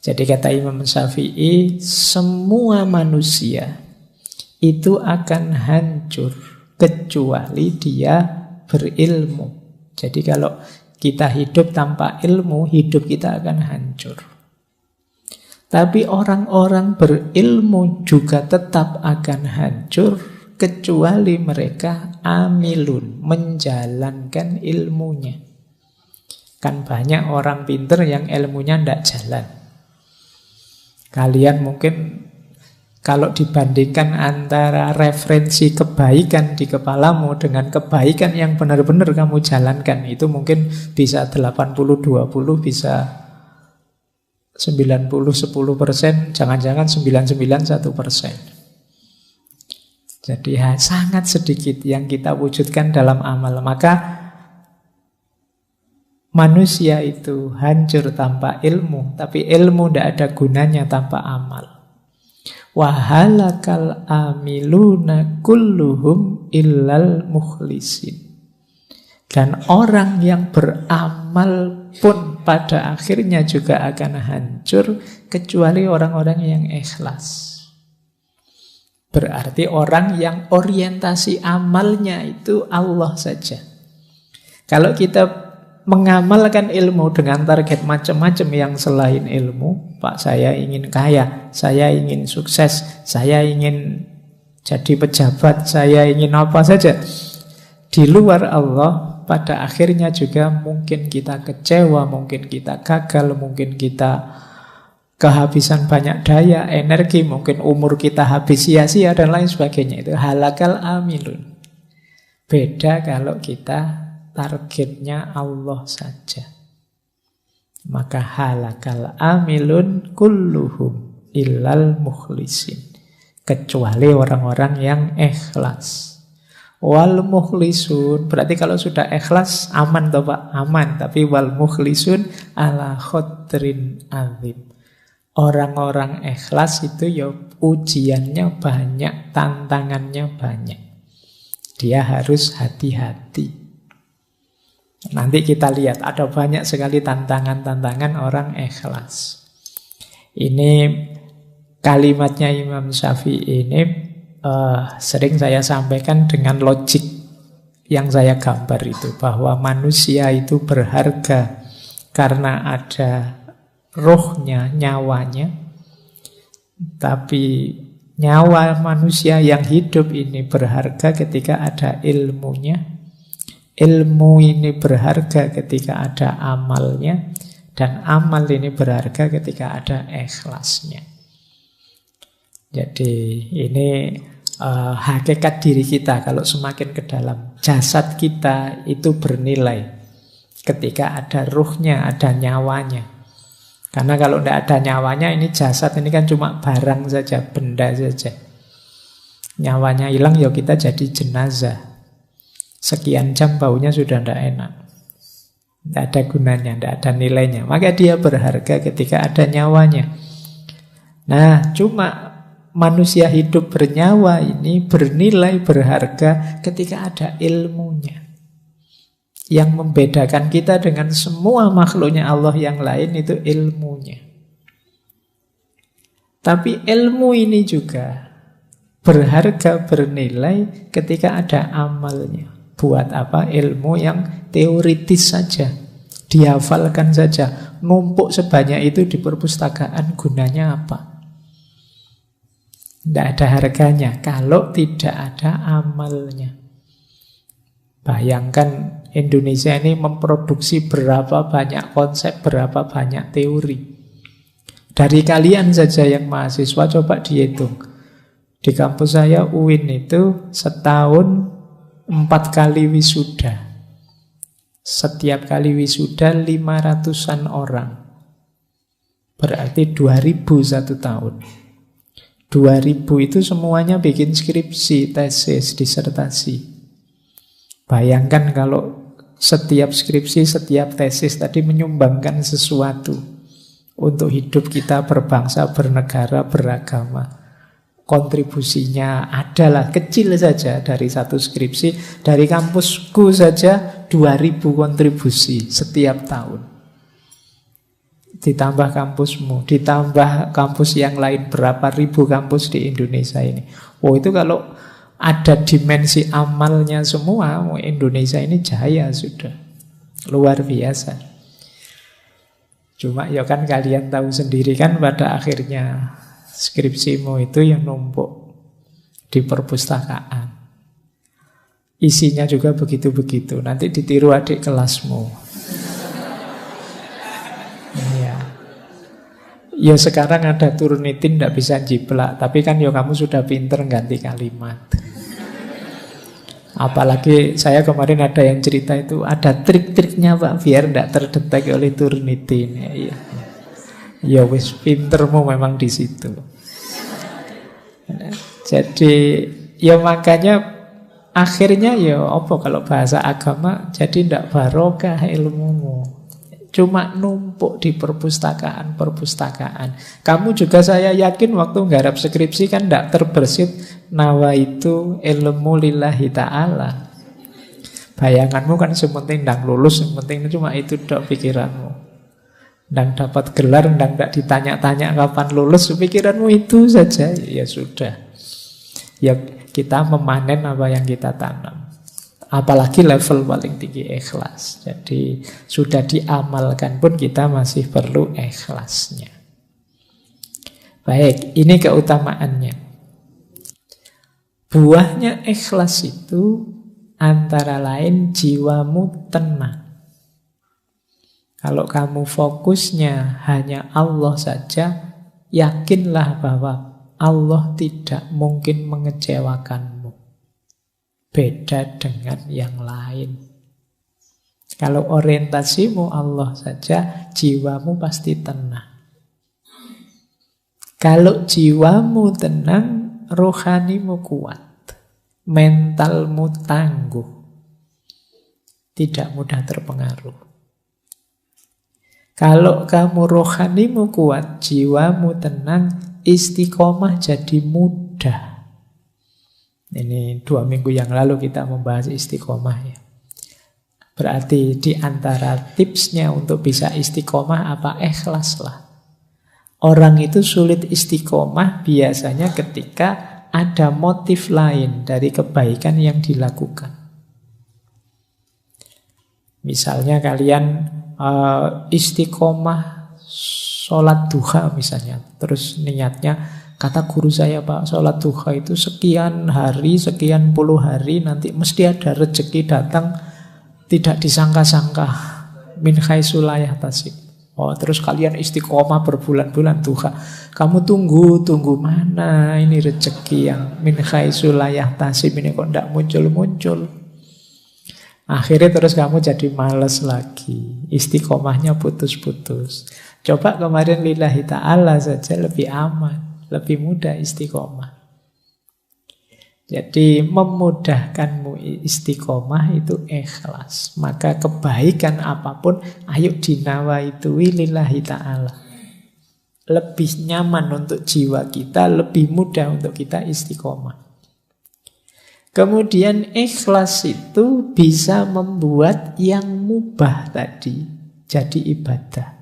Jadi kata Imam Syafi'i, semua manusia itu akan hancur kecuali dia berilmu. Jadi kalau kita hidup tanpa ilmu, hidup kita akan hancur. Tapi orang-orang berilmu juga tetap akan hancur kecuali mereka amilun, menjalankan ilmunya. Kan banyak orang pinter yang ilmunya tidak jalan. Kalian mungkin kalau dibandingkan antara referensi kebaikan di kepalamu dengan kebaikan yang benar-benar kamu jalankan, itu mungkin bisa 80-20, bisa 90-10%, jangan-jangan 99-1%. Jadi sangat sedikit yang kita wujudkan dalam amal. Maka manusia itu hancur tanpa ilmu, tapi ilmu tidak ada gunanya tanpa amal. Wahalakal amiluna kulluhum illal mukhlisin. Dan orang yang beramal pun pada akhirnya juga akan hancur kecuali orang-orang yang ikhlas. Berarti orang yang orientasi amalnya itu Allah saja. Kalau kita mengamalkan ilmu dengan target macam-macam yang selain ilmu, Pak, saya ingin kaya, saya ingin sukses, saya ingin jadi pejabat, saya ingin apa saja, di luar Allah, pada akhirnya juga mungkin kita kecewa, mungkin kita gagal, mungkin kita kehabisan banyak daya, energi, mungkin umur kita habis sia-sia dan lain sebagainya. Itu halakal amilun. Beda kalau kita targetnya Allah saja. Maka halakal amilun kulluhum illal mukhlisin. Kecuali orang-orang yang ikhlas. Wal mukhlisun, berarti kalau sudah ikhlas aman toh Pak? Aman. Tapi wal mukhlisun ala khotrin azim. Orang-orang ikhlas itu ya ujiannya banyak, tantangannya banyak. Dia harus hati-hati. Nanti kita lihat ada banyak sekali tantangan-tantangan orang ikhlas. Ini kalimatnya Imam Syafi'i ini sering saya sampaikan dengan logik yang saya gambar itu, bahwa manusia itu berharga karena ada rohnya, nyawanya. Tapi nyawa manusia yang hidup ini berharga ketika ada ilmunya. Ilmu ini berharga ketika ada amalnya, dan amal ini berharga ketika ada ikhlasnya. Jadi ini hakikat diri kita kalau semakin ke dalam. Jasad kita itu bernilai ketika ada ruhnya, ada nyawanya. Karena kalau tidak ada nyawanya, ini jasad ini kan cuma barang saja, benda saja. Nyawanya hilang, ya kita jadi jenazah. Sekian jam baunya sudah tidak enak. Tidak ada gunanya, tidak ada nilainya. Maka dia berharga ketika ada nyawanya. Nah, cuma manusia hidup bernyawa ini bernilai, berharga ketika ada ilmunya. Yang membedakan kita dengan semua makhluknya Allah yang lain itu ilmunya. Tapi ilmu ini juga berharga, bernilai ketika ada amalnya. Buat apa? Ilmu yang teoritis saja, dihafalkan saja, numpuk sebanyak itu di perpustakaan, gunanya apa? Tidak ada harganya kalau tidak ada amalnya. Bayangkan Indonesia ini memproduksi berapa banyak konsep, berapa banyak teori. Dari kalian saja yang mahasiswa, coba dihitung. Di kampus saya UIN itu setahun 4 kali wisuda. Setiap kali wisuda 500-an orang. Berarti 2000 satu tahun. 2000 itu semuanya bikin skripsi, tesis, disertasi. Bayangkan kalau setiap skripsi, setiap tesis tadi menyumbangkan sesuatu untuk hidup kita berbangsa, bernegara, beragama. Kontribusinya adalah kecil saja dari satu skripsi. Dari kampusku saja 2000 kontribusi setiap tahun. ditambah kampusmu, ditambah kampus yang lain, berapa ribu kampus di Indonesia ini. Oh, itu kalau ada dimensi amalnya semua, Indonesia ini jaya sudah. Luar biasa. Cuma ya kan kalian tahu sendiri kan pada akhirnya skripsimu itu yang numpuk di perpustakaan. Isinya juga begitu-begitu. Nanti ditiru adik kelasmu. Iya. Ya sekarang ada Turnitin tidak bisa jiplak, tapi kan ya kamu sudah pinter ganti kalimat. Apalagi saya kemarin ada yang cerita itu ada trik-triknya Pak biar tidak terdetek oleh Turnitin. Ya, ya wis pintermu memang di situ. Jadi ya makanya akhirnya ya apa kalau bahasa agama jadi tidak barokah ilmumu. Cuma numpuk di perpustakaan. Kamu juga saya yakin waktu nggarap skripsi kan tidak terbersit nawa itu ilmu lillahi ta'ala. Bayanganmu kan sementing ndang lulus, sementing cuma itu dok pikiranmu. Ndang dapat gelar, ndang tidak ditanya-tanya kapan lulus, pikiranmu itu saja. Ya sudah. Ya kita memanen apa yang kita tanam. Apalagi level paling tinggi ikhlas. Jadi sudah diamalkan pun kita masih perlu ikhlasnya. Baik, ini keutamaannya. Buahnya ikhlas itu antara lain jiwamu tenang. Kalau kamu fokusnya hanya Allah saja, yakinlah bahwa Allah tidak mungkin mengecewakanmu. Beda dengan yang lain. Kalau orientasimu Allah saja, jiwamu pasti tenang. Kalau jiwamu tenang, rohanimu kuat, mentalmu tangguh, tidak mudah terpengaruh. Kalau kamu rohanimu kuat, jiwamu tenang, istiqomah jadi mudah. Ini 2 minggu yang lalu kita membahas istiqomah ya. Berarti di antara tipsnya untuk bisa istiqomah apa? Ikhlaslah. Orang itu sulit istiqomah biasanya ketika ada motif lain dari kebaikan yang dilakukan. Misalnya kalian istiqomah sholat duha misalnya, terus niatnya kata guru saya Pak, sholat duha itu sekian hari, sekian puluh hari nanti mesti ada rezeki datang tidak disangka-sangka, min haitsu la yahtasib. Oh, terus kalian istiqomah berbulan-bulan duha. Kamu tunggu mana ini rezeki yang min haitsu la yahtasib ini kok tidak muncul-muncul. Akhirnya terus kamu jadi malas lagi, istiqomahnya putus-putus. Coba kemarin lillahi ta'ala saja lebih aman. Lebih mudah istiqomah. Jadi memudahkanmu istiqomah itu ikhlas. Maka kebaikan apapun, ayo dinawaitui lillahi ta'ala. Lebih nyaman untuk jiwa kita, lebih mudah untuk kita istiqomah. Kemudian ikhlas itu bisa membuat yang mubah tadi jadi ibadah.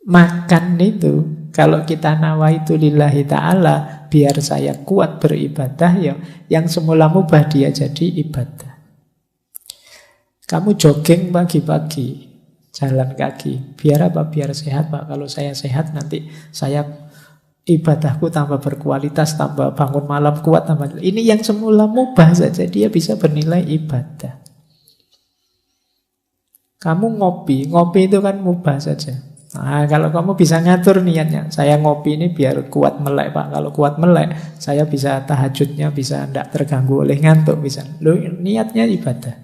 Makan itu kalau kita nawaitu lillahi ta'ala, biar saya kuat beribadah, ya, yang semula mubah dia jadi ibadah. Kamu jogging pagi-pagi, jalan kaki, biar apa? Biar sehat Pak. Kalau saya sehat nanti saya ibadahku tambah berkualitas, tambah bangun malam kuat, tambah. Ini yang semula mubah saja dia bisa bernilai ibadah. Kamu ngopi itu kan mubah saja. Nah, kalau kamu bisa ngatur niatnya, saya ngopi ini biar kuat melek Pak. Kalau kuat melek, saya bisa tahajudnya, bisa tidak terganggu oleh ngantuk, bisa. Loh, niatnya ibadah.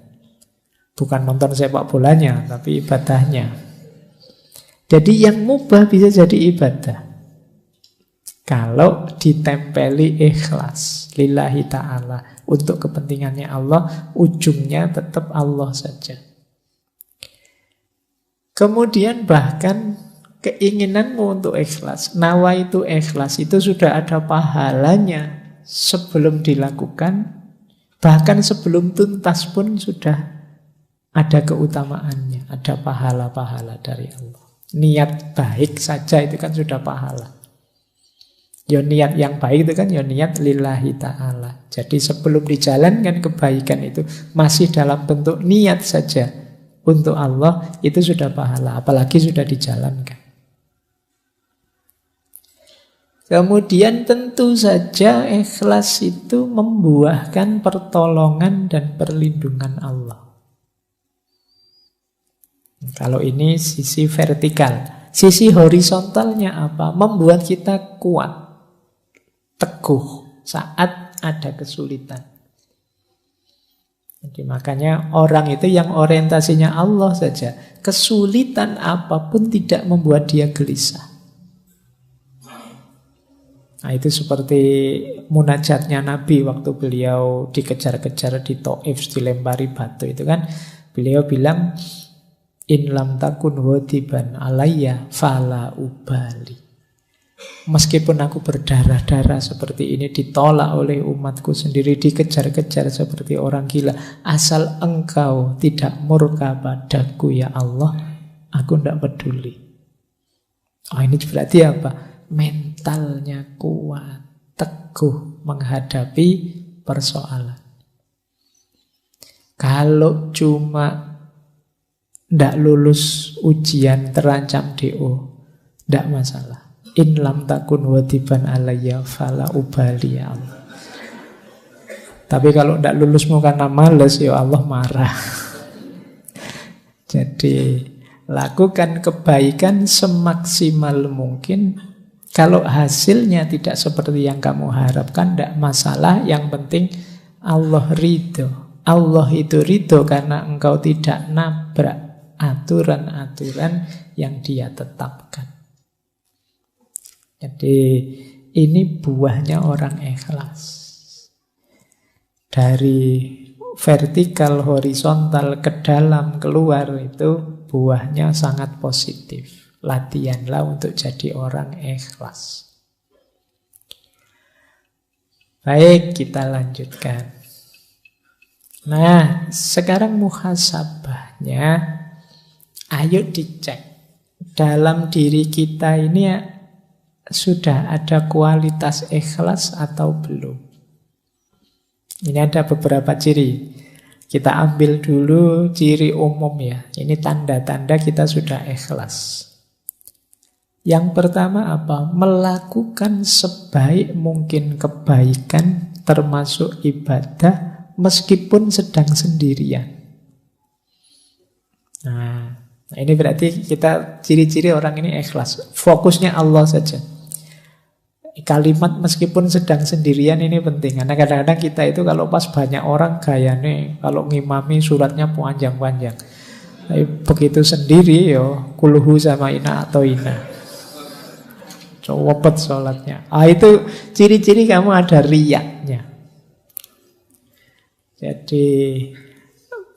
Bukan nonton sepak bolanya, tapi ibadahnya. Jadi yang mubah bisa jadi ibadah. Kalau ditempeli ikhlas, lillahi ta'ala. Untuk kepentingannya Allah, ujungnya tetap Allah saja. Kemudian bahkan keinginanmu untuk ikhlas, nawa itu ikhlas, itu sudah ada pahalanya sebelum dilakukan, bahkan sebelum tuntas pun sudah ada keutamaannya, ada pahala-pahala dari Allah. Niat baik saja itu kan sudah pahala. Ya niat yang baik itu kan ya niat lillahi ta'ala. Jadi sebelum dijalankan kebaikan itu masih dalam bentuk niat saja untuk Allah, itu sudah pahala. Apalagi sudah dijalankan. Kemudian tentu saja ikhlas itu membuahkan pertolongan dan perlindungan Allah. Kalau ini sisi vertikal. Sisi horizontalnya apa? Membuat kita kuat, teguh saat ada kesulitan. Jadi makanya orang itu yang orientasinya Allah saja, kesulitan apapun tidak membuat dia gelisah. Nah itu seperti munajatnya Nabi waktu beliau dikejar-kejar di Taif, dilempari batu itu kan. Beliau bilang, in lam takun wadiban alayya fala ubali. Meskipun aku berdarah-darah seperti ini, ditolak oleh umatku sendiri, dikejar-kejar seperti orang gila, asal engkau tidak murka padaku ya Allah, aku tidak peduli. Oh ini berarti apa? Mentalnya kuat, teguh menghadapi persoalan. Kalau cuma tidak lulus ujian, terancam DO, tidak masalah. In lam takun wadiban alayya fala ubali ya Allah. Tapi kalau tidak lulusmu karena malas, ya Allah marah. Jadi lakukan kebaikan semaksimal mungkin. Kalau hasilnya tidak seperti yang kamu harapkan, tidak masalah. Yang penting Allah ridho. Allah itu ridho karena engkau tidak nabrak aturan-aturan yang Dia tetapkan. Jadi ini buahnya orang ikhlas. Dari vertikal, horizontal, ke dalam, keluar itu buahnya sangat positif. Latihanlah untuk jadi orang ikhlas. Baik, kita lanjutkan. Nah, sekarang muhasabahnya, ayo dicek. Dalam diri kita ini sudah ada kualitas ikhlas atau belum? Ini ada beberapa ciri. Kita ambil dulu ciri umum ya. Ini tanda-tanda kita sudah ikhlas. Yang pertama apa? Melakukan sebaik mungkin kebaikan termasuk ibadah meskipun sedang sendirian. Nah, ini berarti kita ciri-ciri orang ini ikhlas. Fokusnya Allah saja. Kalimat meskipun sedang sendirian ini penting. Karena kadang-kadang kita itu kalau pas banyak orang gayane, kalau ngimami suratnya panjang-panjang. Tapi begitu sendiri yo, kuluhu sama ina atau ina. Cowopet sholatnya. Itu ciri-ciri kamu ada riyaknya. Jadi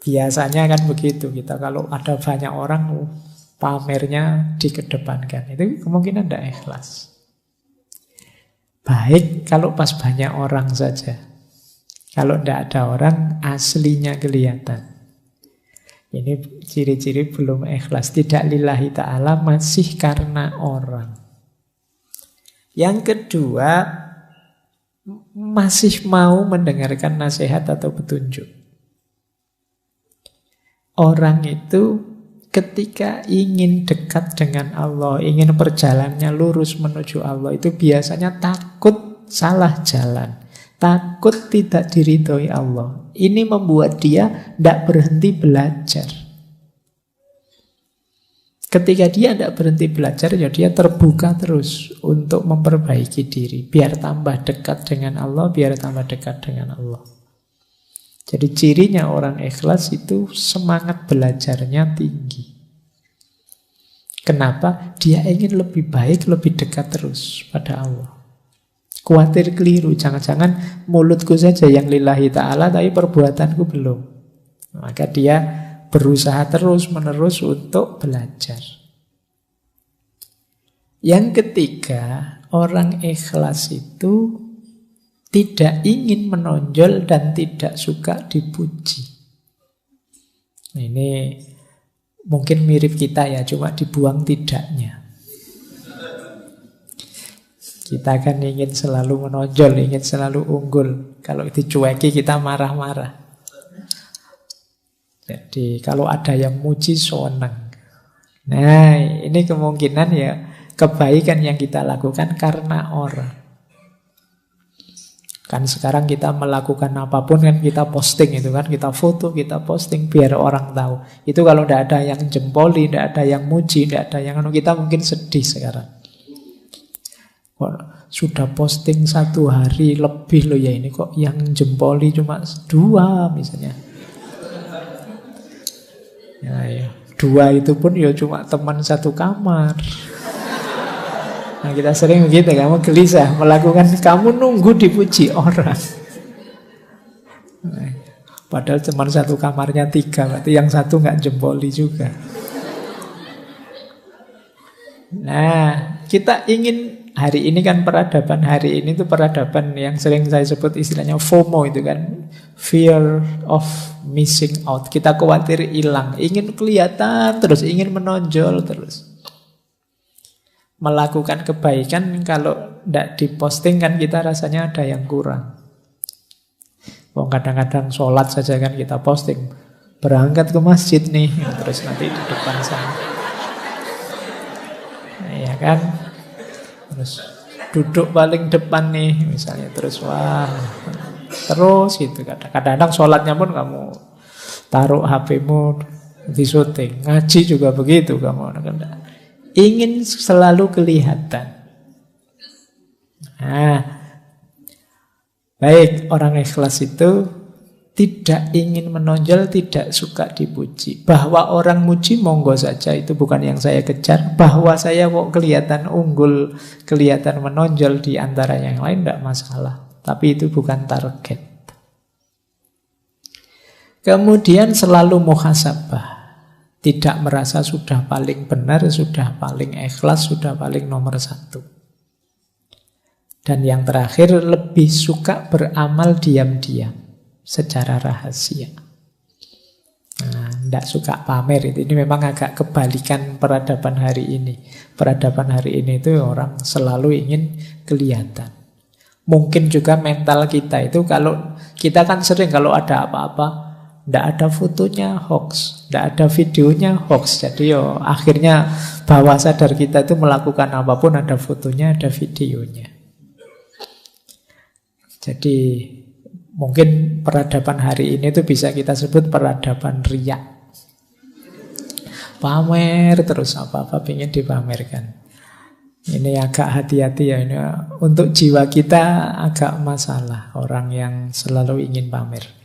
biasanya kan begitu. Kita kalau ada banyak orang pamernya dikedepankan. Itu kemungkinan tidak ikhlas. Baik kalau pas banyak orang saja. Kalau tidak ada orang, aslinya kelihatan. Ini ciri-ciri belum ikhlas. Tidak lillahi ta'ala, masih karena orang. Yang kedua, masih mau mendengarkan nasihat atau petunjuk. Orang itu ketika ingin dekat dengan Allah, ingin perjalanannya lurus menuju Allah, itu biasanya takut salah jalan, takut tidak diridhoi Allah. Ini membuat dia tidak berhenti belajar. Ketika dia tidak berhenti belajar, ya dia terbuka terus untuk memperbaiki diri, biar tambah dekat dengan Allah, biar tambah dekat dengan Allah. Jadi cirinya orang ikhlas itu semangat belajarnya tinggi. Kenapa? Dia ingin lebih baik, lebih dekat terus pada Allah. Khawatir keliru, jangan-jangan mulutku saja yang lillahi ta'ala, tapi perbuatanku belum. Maka dia berusaha terus-menerus untuk belajar. Yang ketiga, orang ikhlas itu tidak ingin menonjol dan tidak suka dipuji. Ini Mungkin mirip kita ya, cuma dibuang tidaknya. Kita kan ingin selalu menonjol, ingin selalu unggul. Kalau dicueki kita marah-marah. Jadi kalau ada yang muji senang. Nah, ini kemungkinan ya kebaikan yang kita lakukan karena orang. Kan sekarang kita melakukan apapun kan kita posting itu kan. Kita foto, kita posting biar orang tahu. Itu kalau tidak ada yang jempoli, tidak ada yang muji, tidak ada yang kita mungkin sedih sekarang. Sudah posting 1 hari lebih loh ya, ini kok yang jempoli cuma 2 misalnya. Ya. 2 itu pun ya cuma teman satu kamar. Nah kita sering begitu, kamu gelisah melakukan, kamu nunggu dipuji orang. Nah, padahal teman satu kamarnya 3, berarti yang satu nggak jempoli juga. Nah kita ingin hari ini kan peradaban hari ini itu peradaban yang sering saya sebut istilahnya FOMO itu kan, fear of missing out. Kita khawatir hilang, ingin kelihatan terus, ingin menonjol terus. Melakukan kebaikan kalau tidak diposting kan kita rasanya ada yang kurang. Kadang-kadang sholat saja kan kita posting, berangkat ke masjid nih, terus nanti di depan sana. Nah, ya kan? Terus duduk paling depan nih misalnya, terus wah, terus gitu. Kadang-kadang sholatnya pun kamu taruh HP-mu di syuting, ngaji juga begitu kamu. Ingin selalu kelihatan. Nah, baik, orang ikhlas itu tidak ingin menonjol, tidak suka dipuji. Bahwa orang muji monggo saja, itu bukan yang saya kejar. Bahwa saya kok kelihatan unggul, kelihatan menonjol di antara yang lain, tidak masalah. Tapi itu bukan target. Kemudian selalu muhasabah. Tidak merasa sudah paling benar, sudah paling ikhlas, sudah paling nomor 1. Dan yang terakhir, lebih suka beramal diam-diam, secara rahasia. Nah, tidak suka pamer itu. Ini memang agak kebalikan peradaban hari ini. Peradaban hari ini itu orang selalu ingin kelihatan. Mungkin juga mental kita itu, kalau kita kan sering kalau ada apa-apa, tidak ada fotonya hoax, tidak ada videonya hoax. Jadi akhirnya bawah sadar kita itu melakukan apapun ada fotonya, ada videonya. Jadi mungkin peradaban hari ini itu bisa kita sebut peradaban riya. Pamer terus apa-apa ingin dipamerkan. Ini agak hati-hati ya, ini untuk jiwa kita agak masalah orang yang selalu ingin pamer.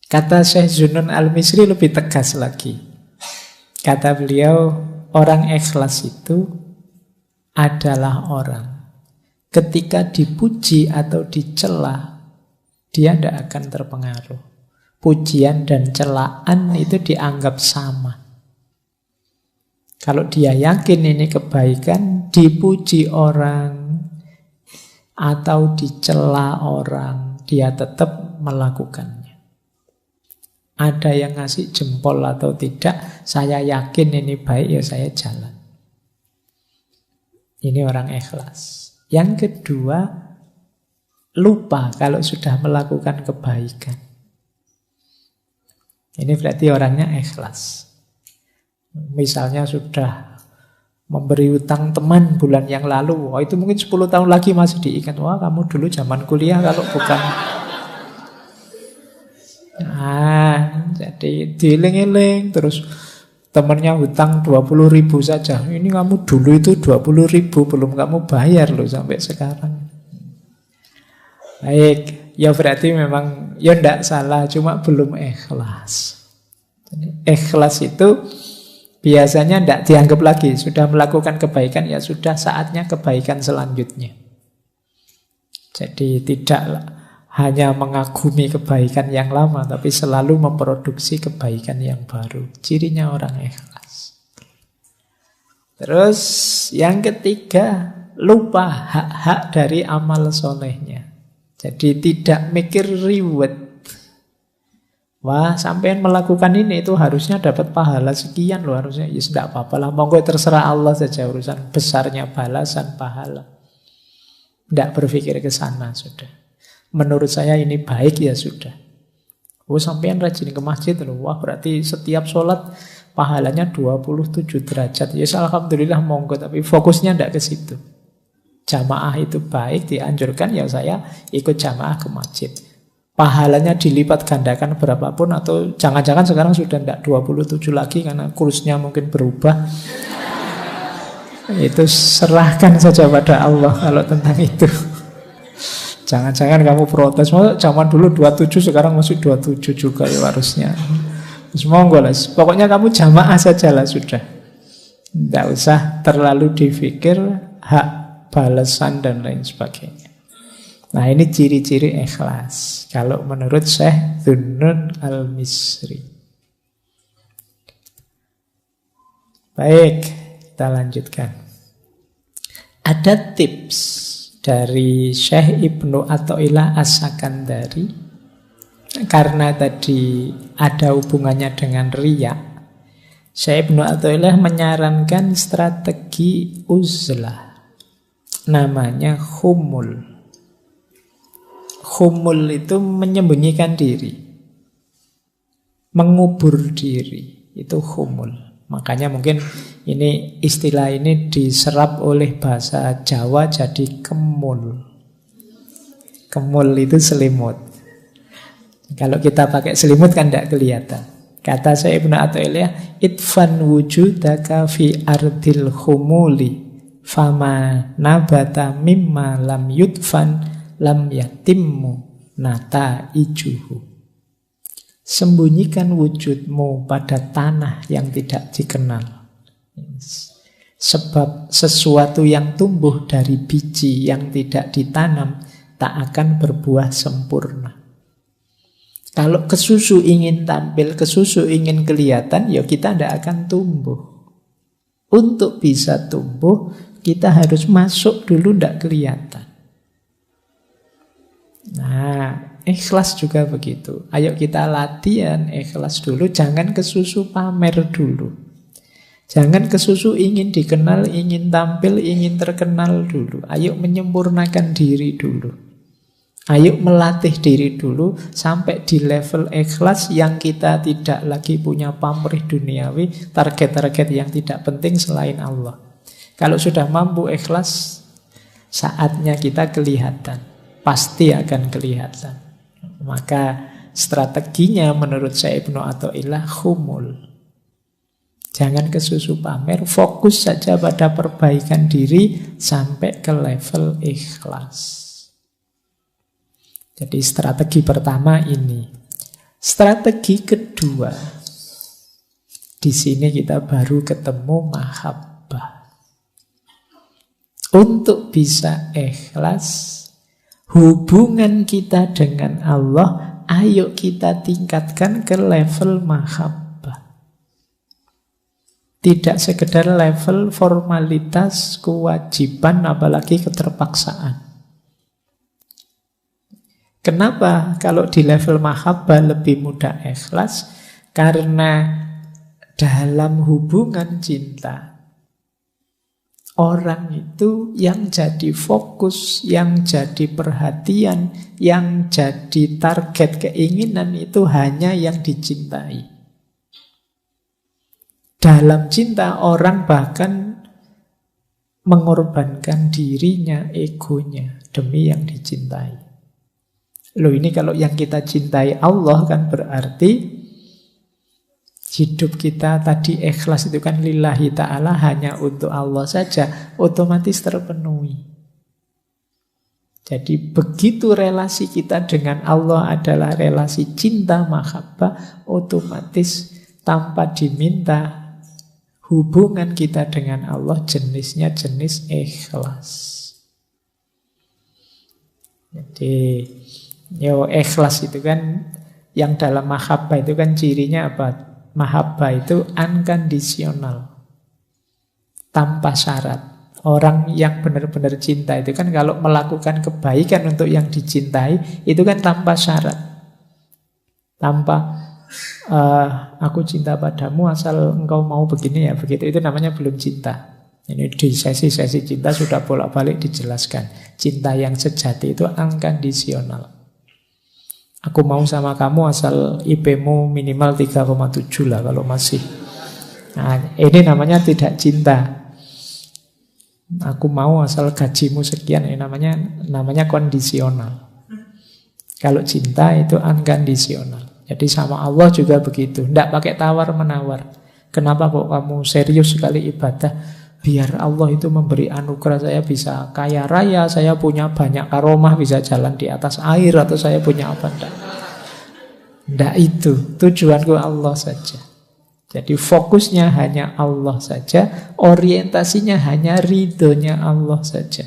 Kata Syekh Zunun Al-Misri lebih tegas lagi. Kata beliau, orang ikhlas itu adalah orang ketika dipuji atau dicela, dia tidak akan terpengaruh. Pujian dan celaan itu dianggap sama. Kalau dia yakin ini kebaikan, dipuji orang atau dicela orang, dia tetap melakukannya. Ada yang ngasih jempol atau tidak, saya yakin ini baik, ya saya jalan. Ini orang ikhlas. Yang kedua, lupa kalau sudah melakukan kebaikan. Ini berarti orangnya ikhlas. Misalnya sudah memberi utang teman bulan yang lalu, itu mungkin 10 tahun lagi masih diingat. Wah, kamu dulu zaman kuliah kalau bukan... Nah, jadi dieling-eling terus temennya hutang 20.000 saja. Ini kamu dulu itu 20.000 belum kamu bayar loh sampai sekarang. Baik, ya berarti memang ya ndak salah, cuma belum ikhlas. Ikhlas itu biasanya ndak dianggap lagi, sudah melakukan kebaikan ya sudah saatnya kebaikan selanjutnya. Jadi tidak hanya mengagumi kebaikan yang lama, tapi selalu memproduksi kebaikan yang baru. Cirinya orang ikhlas. Terus yang ketiga, lupa hak-hak dari amal solehnya. Jadi tidak mikir reward. Wah, sampean melakukan ini itu harusnya dapat pahala sekian loh harusnya. Ya tidak apa-apa lah, monggo terserah Allah saja urusan besarnya balasan pahala. Tidak berpikir ke sana sudah. Menurut saya ini baik ya sudah. Oh, sampean rajin ke masjid loh. Wah, berarti setiap sholat pahalanya 27 derajat. Ya alhamdulillah monggo, tapi fokusnya tidak ke situ. Jamaah itu baik, dianjurkan ya saya ikut jamaah ke masjid. Pahalanya dilipat gandakan berapapun, atau jangan-jangan sekarang sudah tidak 27 lagi karena kursnya mungkin berubah. Itu serahkan saja pada Allah kalau tentang itu. Jangan-jangan kamu protes, zaman dulu 27 sekarang masih 27 juga ya harusnya. Monggo lah, pokoknya kamu jamaah saja lah sudah. Tidak usah terlalu dipikir hak balasan dan lain sebagainya. Nah, ini ciri-ciri ikhlas kalau menurut Syekh Dhunnun Al-Misri. Baik, kita lanjutkan. Ada tips dari Syekh Ibnu Athaillah As-Sakandari, karena tadi ada hubungannya dengan riya. Syekh Ibnu Athaillah menyarankan strategi uzlah, namanya khumul. Khumul itu menyembunyikan diri, mengubur diri, itu khumul. Makanya mungkin ini istilah ini diserap oleh bahasa Jawa jadi kemul. Kemul itu selimut. Kalau kita pakai selimut kan tidak kelihatan. Kata saya Ibnu Athaillah, itfan wujudaka fi ardil khumuli fama nabata mimma lam yudfan lam yatimmu nata ijuhu. Sembunyikan wujudmu pada tanah yang tidak dikenal. Sebab sesuatu yang tumbuh dari biji yang tidak ditanam tak akan berbuah sempurna. Kalau kesusu ingin tampil, kesusu ingin kelihatan, ya kita tidak akan tumbuh. Untuk bisa tumbuh, kita harus masuk dulu tidak kelihatan. Nah, ikhlas juga begitu. Ayo kita latihan ikhlas dulu. Jangan kesusu pamer dulu. Jangan kesusu ingin dikenal, ingin tampil, ingin terkenal dulu. Ayo menyempurnakan diri dulu. Ayo melatih diri dulu sampai di level ikhlas yang kita tidak lagi punya pamrih duniawi, target-target yang tidak penting selain Allah. Kalau sudah mampu ikhlas, saatnya kita kelihatan. Pasti akan kelihatan. Maka strateginya menurut saya Ibnu Athaillah khumul. Jangan kesusu pamer, fokus saja pada perbaikan diri sampai ke level ikhlas. Jadi strategi pertama ini. Strategi kedua, di sini kita baru ketemu mahabbah. Untuk bisa ikhlas, hubungan kita dengan Allah, ayo kita tingkatkan ke level mahabbah. Tidak sekedar level formalitas, kewajiban, apalagi keterpaksaan. Kenapa kalau di level mahabbah lebih mudah ikhlas? Karena dalam hubungan cinta, orang itu yang jadi fokus, yang jadi perhatian, yang jadi target keinginan itu hanya yang dicintai. Dalam cinta orang bahkan mengorbankan dirinya, egonya demi yang dicintai. Loh, ini kalau yang kita cintai Allah kan berarti hidup kita tadi ikhlas itu kan lillahi ta'ala, hanya untuk Allah saja, otomatis terpenuhi. Jadi begitu relasi kita dengan Allah adalah relasi cinta mahabbah, otomatis tanpa diminta hubungan kita dengan Allah jenisnya jenis ikhlas. Jadi ikhlas itu kan yang dalam mahabbah itu kan cirinya apa? Mahabbah itu unconditional, tanpa syarat. Orang yang benar-benar cinta itu kan kalau melakukan kebaikan untuk yang dicintai itu kan tanpa syarat, tanpa Aku cinta padamu asal engkau mau begini ya begitu. Itu namanya belum cinta. Ini di sesi-sesi cinta sudah bolak-balik dijelaskan. Cinta yang sejati itu unconditional. Aku mau sama kamu asal IP-mu minimal 3,7 lah kalau masih. Nah, ini namanya tidak cinta. Aku mau asal gajimu sekian, ini namanya kondisional. Kalau cinta itu unconditional. Jadi sama Allah juga begitu. Tidak pakai tawar-menawar. Kenapa kok kamu serius sekali ibadah? Biar Allah itu memberi anugerah, saya bisa kaya raya, saya punya banyak karomah, bisa jalan di atas air, atau saya punya apa. Tidak itu. Tujuanku Allah saja. Jadi fokusnya hanya Allah saja, orientasinya hanya ridhonya Allah saja.